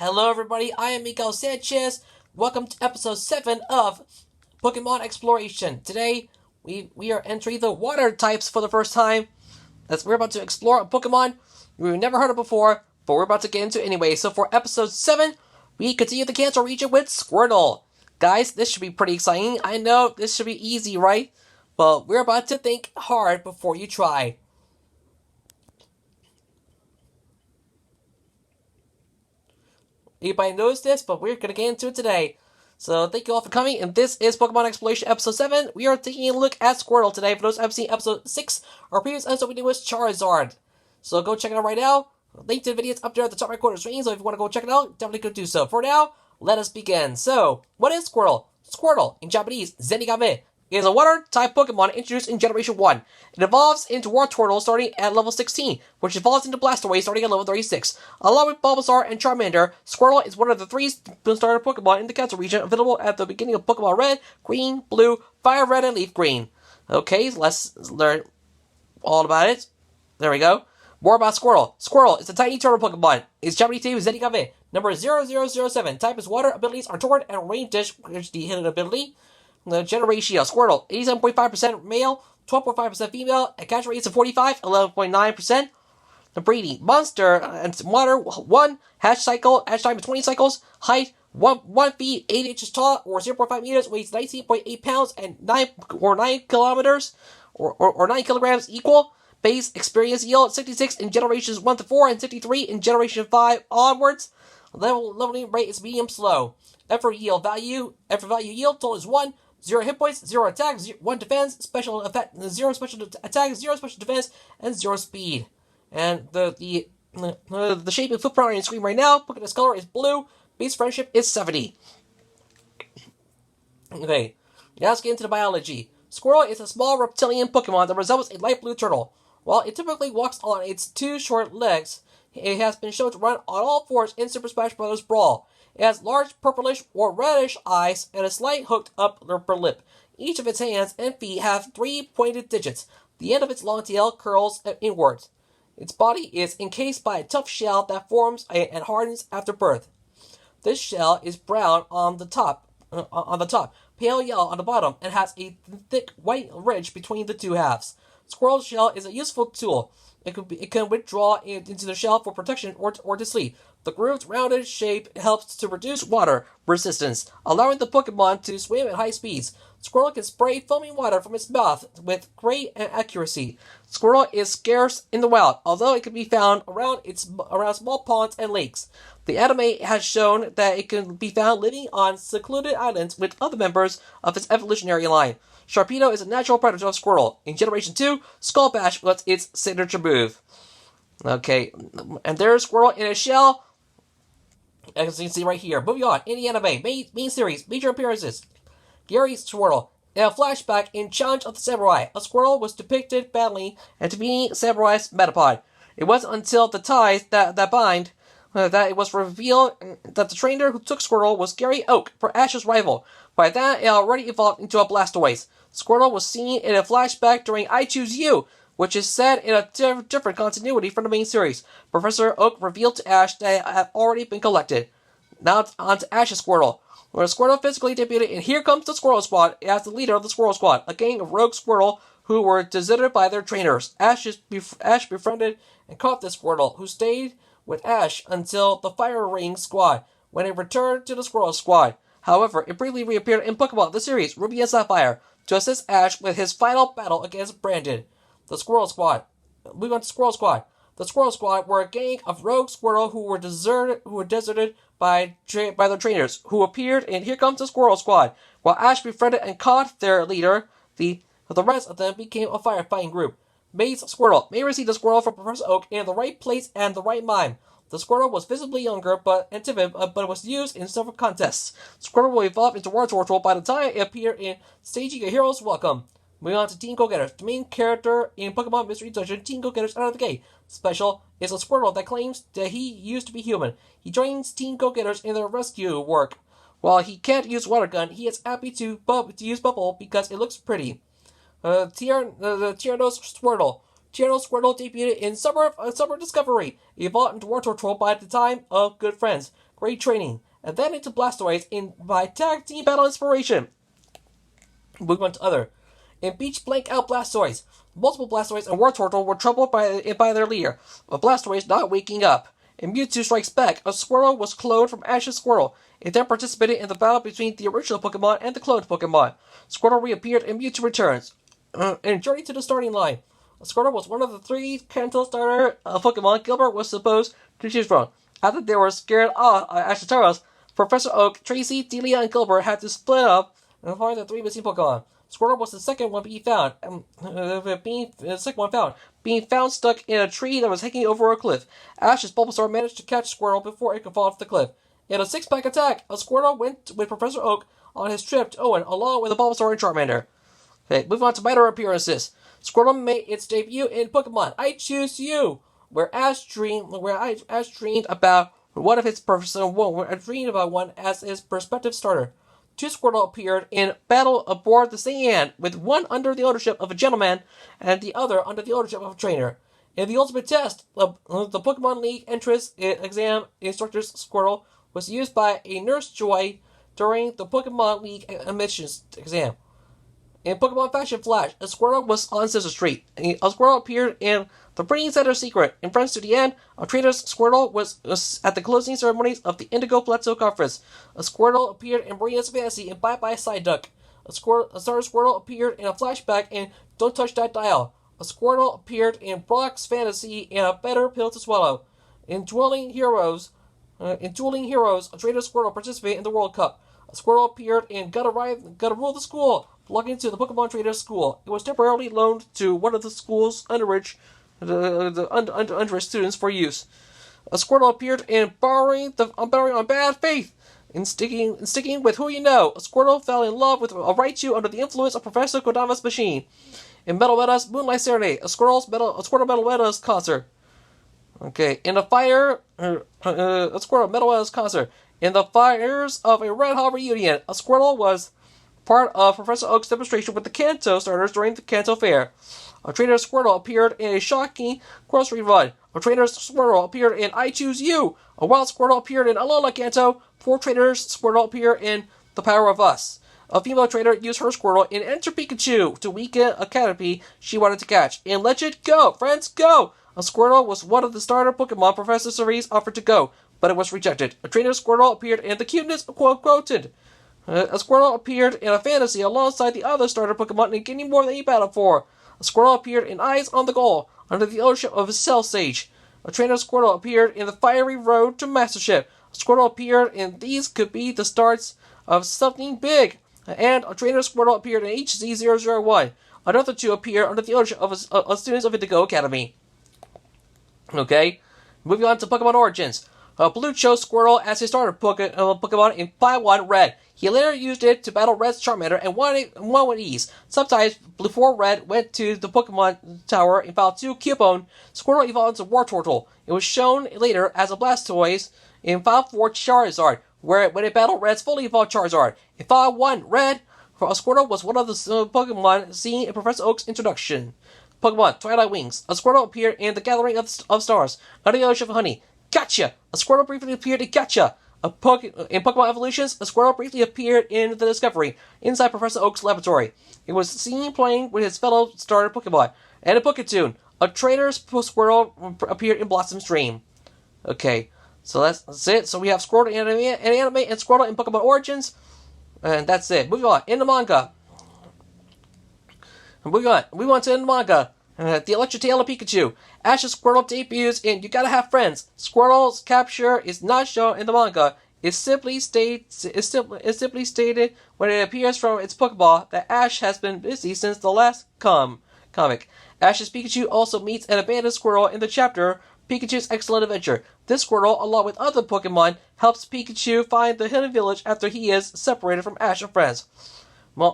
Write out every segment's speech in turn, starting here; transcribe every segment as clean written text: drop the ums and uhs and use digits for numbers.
Hello everybody, I am Miguel Sanchez. Welcome to episode 7 of Pokémon Exploration. Today, we are entering the water types for the first time. As we're about to explore a Pokemon we've never heard of before, but we're about to get into it anyway. So for episode 7, we continue the Kanto region with Squirtle. Guys, this should be pretty exciting. I know this should be easy, right? But we're about to think hard before you try. Anybody knows this, but we're going to get into it today. So thank you all for coming, and this is Pokemon Exploration Episode 7. We are taking a look at Squirtle today. For those who have seen Episode 6, our previous episode we did was Charizard. So go check it out right now. Link to the video is up there at the top right corner of the screen, so if you want to go check it out, definitely go do so. For now, let us begin. So, what is Squirtle? Squirtle, in Japanese, Zenigame, is a water-type Pokemon introduced in Generation 1. It evolves into Wartortle starting at level 16, which evolves into Blastoise starting at level 36. Along with Bulbasaur and Charmander, Squirtle is one of the 3 starter Pokemon in the Kanto region, available at the beginning of Pokemon Red, Green, Blue, Fire Red, and Leaf Green. Okay, let's learn all about it. There we go. More about Squirtle. Squirtle is a tiny turtle Pokemon. Its Japanese name is Zenigame. Number 0007. Type is water. Abilities are Torrent and Rain Dish, which is the hidden ability. The gender ratio, Squirtle, 87.5% male, 12.5% female, a catch rate of 45, 11.9%. The breeding, monster, and water, 1, hatch cycle, hatch time of 20 cycles, height, 1 feet, 8 inches tall, or 0.5 meters, weighs 19.8 pounds, and 9 kilometers, or 9 kilograms equal. Base experience yield, 66 in generations 1 to 4, and 63 in generation 5 onwards. Leveling rate is medium slow. Effort value yield, total is 1. 0 hit points, 0 attack, 1 defense, special effect, 0 special attack, 0 special defense, and 0 speed. And the shape and footprint on your screen right now, Pokédex color is blue, base friendship is 70. Okay, now let's get into the biology. Squirtle is a small reptilian Pokemon that resembles a light blue turtle. While it typically walks on its 2 short legs, it has been shown to run on all fours in Super Smash Bros. Brawl. It has large purplish or reddish eyes and a slight hooked upper lip. Each of its hands and feet have 3 pointed digits. The end of its long tail curls inwards. Its body is encased by a tough shell that forms and hardens after birth. This shell is brown on the top, pale yellow on the bottom, and has a thick white ridge between the 2 halves. Squirrel's shell is a useful tool. It can withdraw into the shell for protection or to sleep. The grooved, rounded shape helps to reduce water resistance, allowing the Pokemon to swim at high speeds. Squirtle can spray foaming water from its mouth with great accuracy. Squirtle is scarce in the wild, although it can be found around small ponds and lakes. The anime has shown that it can be found living on secluded islands with other members of its evolutionary line. Sharpedo is a natural predator of Squirtle. In Generation 2, Skull Bash was its signature move. Okay, and there's Squirtle in a shell, as you can see right here. Moving on, in the anime, main series, major appearances. Gary Squirtle. In a flashback in Challenge of the Samurai, a Squirtle was depicted battling and defeating Samurai's Metapod. It wasn't until the ties that bind that it was revealed that the trainer who took Squirtle was Gary Oak, for Ash's rival. By that, it already evolved into a Blastoise. Squirtle was seen in a flashback during I Choose You, which is set in a different continuity from the main series. Professor Oak revealed to Ash that it had already been collected. Now on to Ash's Squirtle. When Squirtle physically debuted in Here Comes the Squirrel Squad as the leader of the Squirrel Squad, a gang of rogue Squirtle who were deserted by their trainers. Ash befriended and caught this Squirtle, who stayed with Ash until the Fire Ring Squad, when it returned to the Squirrel Squad. However, it briefly reappeared in Pokemon the series Ruby and Sapphire to assist Ash with his final battle against Brandon. The Squirrel Squad. We went to Squirrel Squad. The Squirrel Squad were a gang of rogue Squirtle who were deserted by their trainers, who appeared in Here Comes the Squirrel Squad. While Ash befriended and caught their leader, the rest of them became a firefighting group. Maze Squirtle. May received the Squirtle from Professor Oak in the right place and the right mime. The Squirtle was visibly younger and timid, but was used in several contests. Squirtle will evolve into Wartortle by the time it appeared in Staging a Hero's Welcome. Moving on to Teen Go-Getters. The main character in Pokemon Mystery Dungeon, Teen Go-Getters Out of the Gate Special, is a Squirtle that claims that he used to be human. He joins Teen Go-Getters in their rescue work. While he can't use Water Gun, he is happy to use Bubble because it looks pretty. Tyrannos Squirtle. Tyrannos Squirtle debuted in Summer Discovery, evolved into Wartortle by the time of Good Friends. great training, and then into Blastoise by Tag Team Battle Inspiration. Moving on to other. In Beach Blank Out Blastoise, multiple Blastoise and Wartortle were troubled by their leader, but Blastoise not waking up. In Mewtwo Strikes Back, a Squirtle was cloned from Ash's Squirtle. It then participated in the battle between the original Pokemon and the cloned Pokemon. Squirtle reappeared and Mewtwo returns. In Journey to the Starting Line, Squirtle was one of the 3 Kanto starter Pokemon Gilbert was supposed to choose from. After they were scared off Ashitaros, Professor Oak, Tracy, Delia, and Gilbert had to split up and find the 3 missing Pokemon. Squirtle was the second one being found, being found stuck in a tree that was hanging over a cliff. Ash's Bulbasaur managed to catch Squirtle before it could fall off the cliff. In a 6-pack attack, a Squirtle went with Professor Oak on his trip to Owen, along with a Bulbasaur and Charmander. Okay, moving on to minor appearances. Squirtle made its debut in Pokemon I Choose You, where Ash dreamed about one as his prospective starter. 2 Squirtle appeared in battle aboard the Saiyan, with one under the ownership of a gentleman and the other under the ownership of a trainer. In the ultimate test, the Pokemon League entrance exam instructor's Squirtle was used by a Nurse Joy during the Pokemon League admissions exam. In Pokemon Fashion Flash, a Squirtle was on Scissor Street. A Squirtle appeared in The Breeding Center Secret. In Friends to the End, a traitor's Squirtle was at the closing ceremonies of the Indigo Plateau Conference. A Squirtle appeared in Maria's Fantasy in Bye Bye Psyduck. A Starter Squirtle appeared in a flashback in Don't Touch That Dial. A Squirtle appeared in Brock's Fantasy in A Better Pill to Swallow. In Dueling Heroes, a traitor Squirtle participated in the World Cup. A Squirtle appeared in Gotta Rule the School, belonging to the Pokemon Trader School. It was temporarily loaned to one of the school's underage students for use. A Squirtle appeared in Borrowing on Bad Faith. In sticking with Who You Know, a Squirtle fell in love with a Raichu under the influence of Professor Kodama's machine. In Metal Meta's Moonlight Serenade, a Squirtle Metal Meta's concert. Okay, in a Squirtle Metal Meta's concert. In the Fires of a Red Hot Reunion, a Squirtle was part of Professor Oak's demonstration with the Kanto starters during the Kanto Fair. A trainer Squirtle appeared in a shocking grocery run. A trainer Squirtle appeared in I Choose You. A wild Squirtle appeared in Alola Kanto. 4 trainers Squirtle appear in The Power of Us. A female trainer used her Squirtle in Enter Pikachu to weaken a Caterpie she wanted to catch. In Legend Go! Friends, go! A Squirtle was one of the starter Pokemon Professor Cerise offered to go, but it was rejected. A trainer Squirtle appeared in The Cuteness Quoted. A Squirtle appeared in a fantasy alongside the other starter Pokemon in Getting More Than You Battled For. A Squirtle appeared in Eyes on the Goal, under the ownership of a Cell Sage. A trainer Squirtle appeared in The Fiery Road to Mastership. A Squirtle appeared in These Could Be the Starts of Something Big. And a trainer Squirtle appeared in HZ001. Another 2 appear under the ownership of students of Indigo Academy. Okay, moving on to Pokemon Origins. Blue chose Squirtle as his starter Pokemon in 5-1 Red. He later used it to battle Red's Charmander and won with ease. Sometimes, before Red went to the Pokemon Tower in File 2 Cubone, Squirtle evolved into Wartortle. It was shown later as a Blastoise in File 4 Charizard, when it battled Red's fully evolved Charizard. In File 1 Red, Squirtle was one of the Pokemon seen in Professor Oak's introduction. Pokemon Twilight Wings. A Squirtle appeared in The Gathering of Stars, under the ownership of Honey. Gotcha! A Squirtle briefly appeared in Gotcha! In Pokemon Evolutions, a Squirtle briefly appeared in The Discovery, inside Professor Oak's laboratory. It was seen playing with his fellow starter Pokemon. And in Poketoon, a traitor's Squirtle appeared in Blossom's Dream. Okay, so that's it. So we have Squirtle in anime and Squirtle in Pokemon Origins. And that's it. Moving on. In the manga. We want to end the manga. The Electric Tail of Pikachu. Ash's Squirtle debuts in You Gotta Have Friends. Squirtle's capture is not shown in the manga. It simply stated when it appears from its Pokeball that Ash has been busy since the last comic. Ash's Pikachu also meets an abandoned Squirtle in the chapter Pikachu's Excellent Adventure. This Squirtle, along with other Pokemon, helps Pikachu find the hidden village after he is separated from Ash and friends.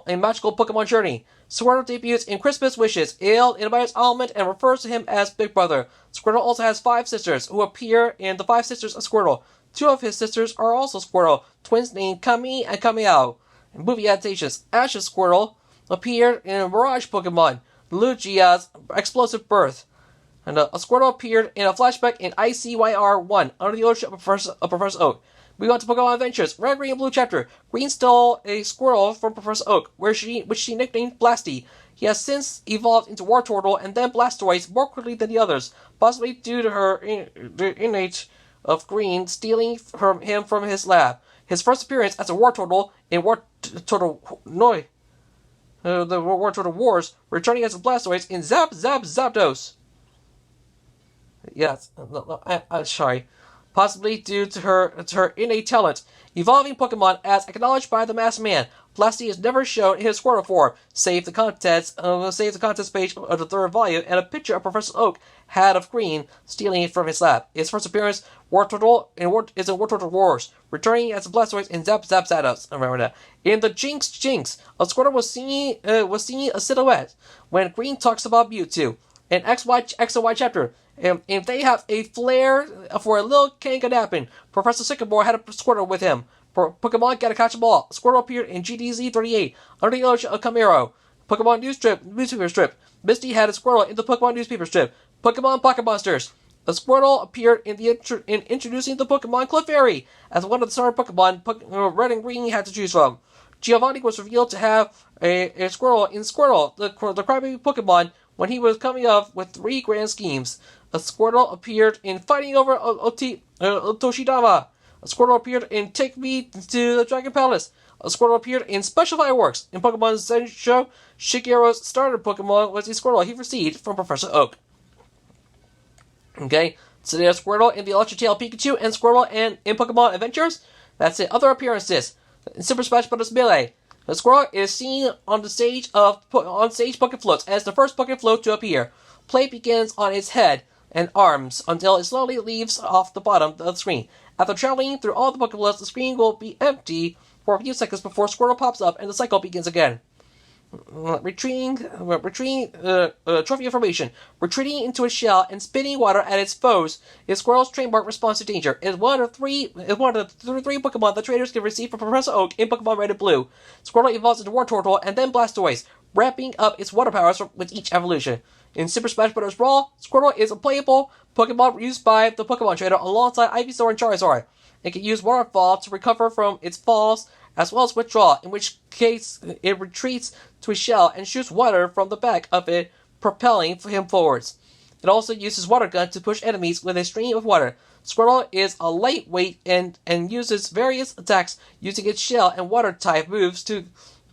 A magical Pokemon journey. Squirtle debuts in Christmas Wishes. Il invites Almond and refers to him as Big Brother. Squirtle also has 5 sisters, who appear in The 5 Sisters of Squirtle. 2 of his sisters are also Squirtle, twins named Kami and Kamiao. In movie adaptations, Ash's Squirtle appeared in Mirage Pokemon, Lugia's Explosive Birth. And a Squirtle appeared in a flashback in ICYR 1, under the ownership of Professor Oak. We went to Pokemon Adventures, Red, Green, and Blue Chapter. Green stole a Squirtle from Professor Oak, which she nicknamed Blasty. He has since evolved into Wartortle and then Blastoise more quickly than the others, possibly due to her innate of Green stealing him from his lab. His first appearance as a Wartortle in the Wartortle Wars, returning as a Blastoise in Zapdos. Yes, I'm sorry. Possibly due to her innate talent. Evolving Pokemon as acknowledged by the masked man. Blasty is never shown in his Squirtle form, save the contents page of the third volume and a picture of Professor Oak, Hat of Green, stealing it from his lab. His first appearance is in Wartortle Wars, returning as a Blastoise in Zapdos. I remember that. In the Jinx, a Squirtle was seen a silhouette when Green talks about Mewtwo. In X and Y chapter, if they have a flair for a little Kangaskhan, Professor Sycamore had a Squirtle with him. Pokemon Gotta Catch 'Em All. Squirtle appeared in GDZ 38, under the ocean of Camaro. Pokemon newspaper strip. Misty had a Squirtle in the Pokemon newspaper strip. Pokemon Pocket Monsters. A Squirtle appeared in introducing the Pokemon Clefairy as one of the starter Pokemon Red and Green had to choose from. Giovanni was revealed to have a Squirtle in Squirtle, the crybaby Pokemon, when he was coming up with 3 grand schemes. A Squirtle appeared in Fighting Over Toshidama. A Squirtle appeared in Take Me to the Dragon Palace. A Squirtle appeared in Special Fireworks. In Pokemon Zen Show, Shigeru's starter Pokemon was a Squirtle he received from Professor Oak. Okay, so there's Squirtle in the Ultra Tail Pikachu and Squirtle in Pokemon Adventures. That's it. Other appearances. In Super Smash Bros. Melee, the Squirtle is seen on the stage Poké Floats as the first Poké Float to appear. Play begins on its head and arms until it slowly leaves off the bottom of the screen. After traveling through all the Poké Floats, the screen will be empty for a few seconds before Squirtle pops up and the cycle begins again. Retreating trophy information. Retreating into a shell and spitting water at its foes is Squirtle's trademark response to danger. It is one of the three Pokemon that traders can receive from Professor Oak in Pokemon Red and Blue. Squirtle evolves into Wartortle and then Blastoise, ramping up its water powers with each evolution. In Super Smash Bros. Brawl, Squirtle is a playable Pokemon used by the Pokemon Trader alongside Ivysaur and Charizard. It can use Waterfall to recover from its falls, as well as Withdraw, in which case it retreats to a shell and shoots water from the back of it, propelling him forwards. It also uses Water Gun to push enemies with a stream of water. Squirtle is a lightweight and uses various attacks using its shell and water-type moves to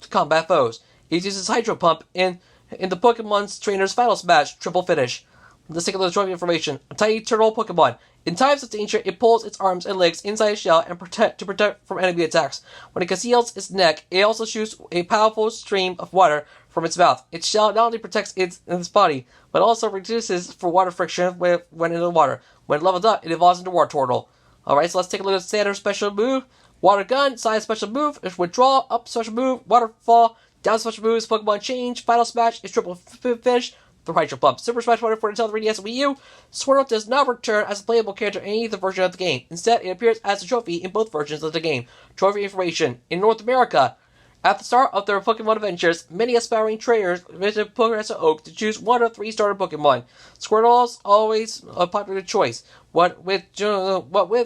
combat foes. It uses Hydro Pump in the Pokemon Trainer's Final Smash Triple Finish. Let's take a look at the trophy information. A Tiny Turtle Pokémon. In times of danger, it pulls its arms and legs inside its shell and to protect from enemy attacks. When it conceals its neck, it also shoots a powerful stream of water from its mouth. Its shell not only protects its body, but also reduces for water friction when in the water. When leveled up, it evolves into Wartortle. Alright, so let's take a look at standard special move. Water Gun, side special move is Withdraw, up special move, Waterfall, down special moves, Pokemon Change, Final Smash is Triple Finish, the Hydro Pump. Super Smash Bros. For Nintendo 3DS and Wii U, Squirtle does not return as a playable character in any of the versions of the game. Instead, it appears as a trophy in both versions of the game. Trophy information. In North America, at the start of their Pokemon adventures, many aspiring traders visit Professor Oak to choose one of 3 starter Pokemon. Squirtle's always a popular choice. What with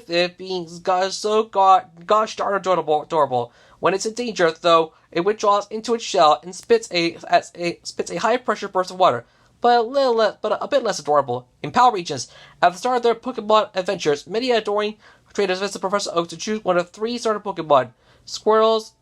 it being so gosh darn adorable. When it's in danger, though, it withdraws into its shell and spits a high pressure burst of water, but a bit less adorable. In PAL regions, at the start of their Pokemon adventures, many adoring traders visit Professor Oak to choose one of 3 starter Pokemon. Squirtle's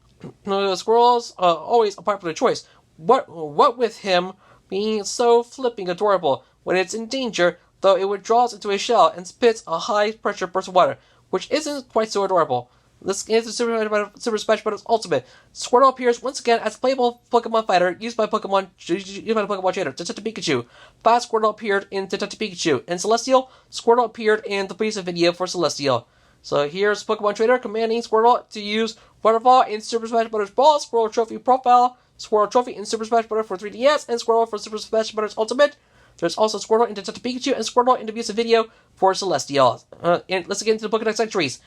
always a popular choice. What with him being so flipping adorable. When it's in danger, though, it withdraws into a shell and spits a high pressure burst of water, which isn't quite so adorable. Let's get into Super Smash Bros. Ultimate. Squirtle appears once again as a playable Pokemon fighter used by Pokemon Trader, Detective Pikachu. Fast Squirtle appeared in Detective Pikachu. In Celestial, Squirtle appeared in the previous video for Celestial. So here's Pokemon Trader commanding Squirtle to use Waterfall in Super Smash Bros. Brawl, Squirtle Trophy Profile, Squirtle Trophy in Super Smash Bros. For 3DS, and Squirtle for Super Smash Bros. Ultimate. There's also Squirtle in Detective Pikachu and Squirtle in the music video for Celestial. And let's get into the Pokédex entries.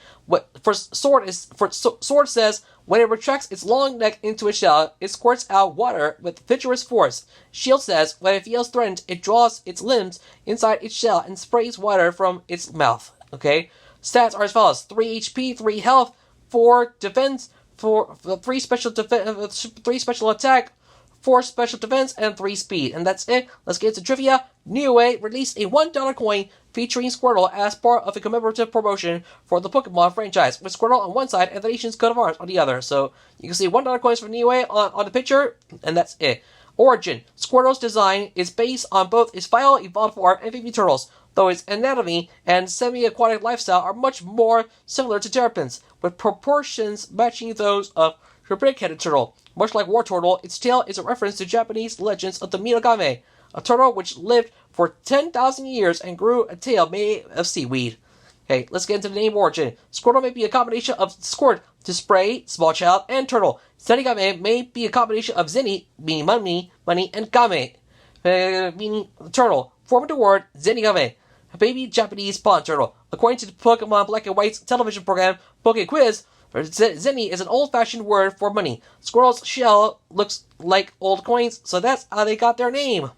Sword says when it retracts its long neck into a shell, it squirts out water with vigorous force. Shield says when it feels threatened, it draws its limbs inside its shell and sprays water from its mouth. Okay. Stats are as follows: 3 HP, 3 health, 4 defense, 3 special defense, 3 special attack, 4 special defense, and 3 speed. And that's it. Let's get into trivia. Niue released a $1 coin featuring Squirtle as part of a commemorative promotion for the Pokemon franchise, with Squirtle on one side and the nation's coat of arms on the other. So you can see $1 coins from Niue on the picture, and that's it. Origin. Squirtle's design is based on both its final evolved form and baby turtles, though its anatomy and semi-aquatic lifestyle are much more similar to Terrapin's, with proportions matching those of her big-headed turtle. Much like War Turtle, its tail is a reference to Japanese legends of the Minogame, a turtle which lived for 10,000 years and grew a tail made of seaweed. Okay, let's get into the name origin. Squirtle may be a combination of squirt, to spray, small child, and turtle. Zenigame may be a combination of zeni, meaning money, and game, meaning turtle, forming the word Zenigame, a baby Japanese pond turtle. According to the Pokemon Black and White's television program, Poké Quiz, zeni is an old-fashioned word for money. Squirtle's shell looks like old coins, so that's how they got their name.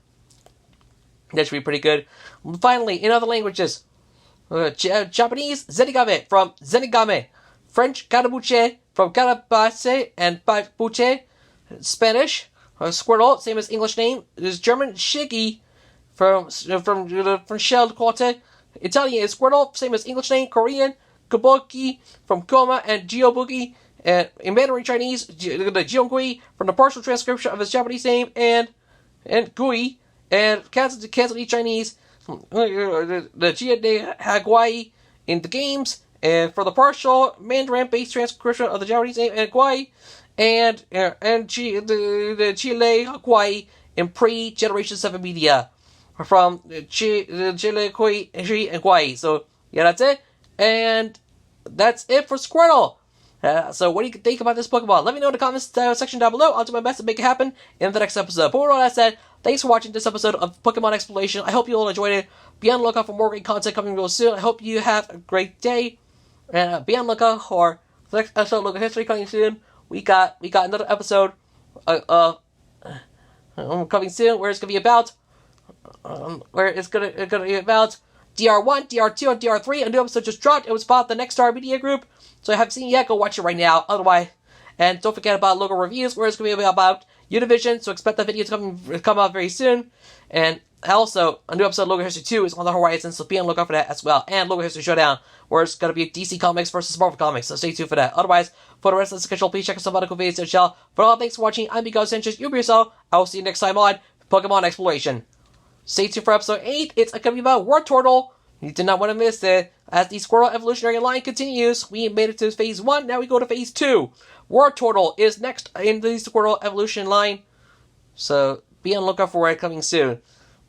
That should be pretty good. Finally, in other languages, Japanese, Zenigame from Zenigame. French, Karabuche from Karabace and Buche. Spanish, Squirtle, same as English name. There's German, Shiggy from Shelled Quarte. Italian is Squirtle, same as English name. Korean, Kabuki from Koma and Geobugi. And in Mandarin Chinese, Jiongui from the partial transcription of his Japanese name, and Gui. And Cantonese Chinese, the Jia de Haguai in the games, and for the partial Mandarin-based transcription of the Japanese name, and Guai, and the Chile Haguai in pre-Generation 7 media from Chile Kui and Guai. So, yeah, that's it. And that's it for Squirtle. So what do you think about this Pokemon? Let me know in the comments section down below. I'll do my best to make it happen in the next episode. But with all that said, thanks for watching this episode of Pokemon Exploration. I hope you all enjoyed it. Be on the lookout for more great content coming real soon. I hope you have a great day. And be on the lookout for the next episode of Local History coming soon. We got another episode coming soon where it's gonna be about DR1, DR2, and DR3. A new episode just dropped. It was about the Next Star Media Group. So if you haven't seen it yet, go watch it right now. Otherwise, and don't forget about local reviews, where it's going to be about Univision. So expect that video to come out very soon. And also, a new episode of Local History 2 is on the horizon, so be on the lookout for that as well. And Local History Showdown, where it's going to be DC Comics versus Marvel Comics. So stay tuned for that. Otherwise, for the rest of the schedule, please check out some other cool videos as well. For all, thanks for watching. I'm Miguel Sanchez. You be yourself. I will see you next time on Pokemon Exploration. Stay tuned for episode 8. It's going to be about War Turtle. You did not want to miss it. As the Squirtle evolutionary line continues, we made it to phase 1, now we go to phase 2. War Turtle is next in the Squirtle evolution line. So be on the lookout for it coming soon.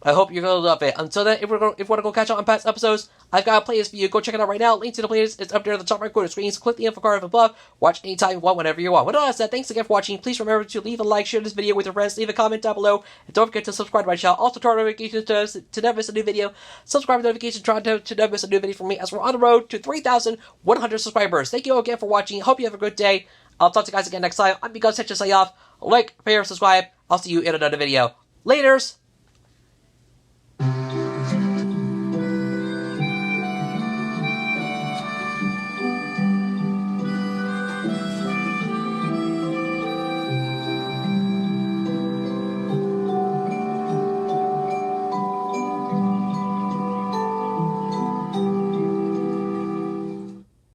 I hope you're going to love it. Until then, if you want to go catch up on past episodes, I've got a playlist for you. Go check it out right now. Link to the playlist is up there at the top right corner of the screen. So click the info card above. Watch anytime you want, whenever you want. With all that said, thanks again for watching. Please remember to leave a like, share this video with your friends, leave a comment down below, and don't forget to subscribe to my channel. Also, turn on notifications to never miss a new video. Subscribe to notifications to never miss a new video from me, as we're on the road to 3,100 subscribers. Thank you all again for watching. Hope you have a good day. I'll talk to you guys again next time. I'm Miguel Sanchez. Sign off. Like, share, subscribe. I'll see you in another video. Laters!